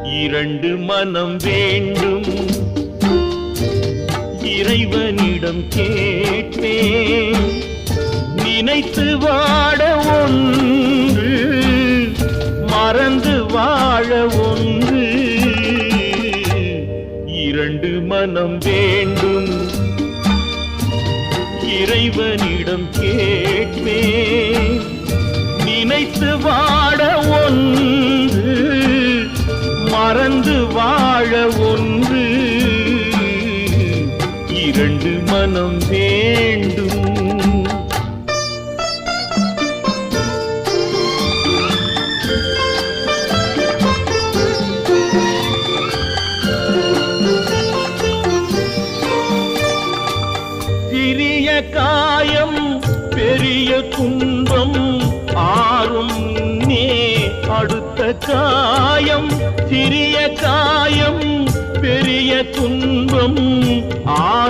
இரண்டு மனம் வேண்டும் இறைவனிடம் கேட்பேன். நினைத்து வாட ஒன்று, மறந்து வாழ ஒன்று. இரண்டு மனம் வேண்டும் இறைவனிடம் கேட்பேன். நினைத்து வாட ஒன்று, மறந்து வாழ ஒன்று. இரண்டு மனம் வேண்டும். சிறிய காயம் பெரிய துன்பம் ஆறும் முன்னே அடுத்த காயம். சிறிய காயம் பெரிய துன்பம் ஆறும்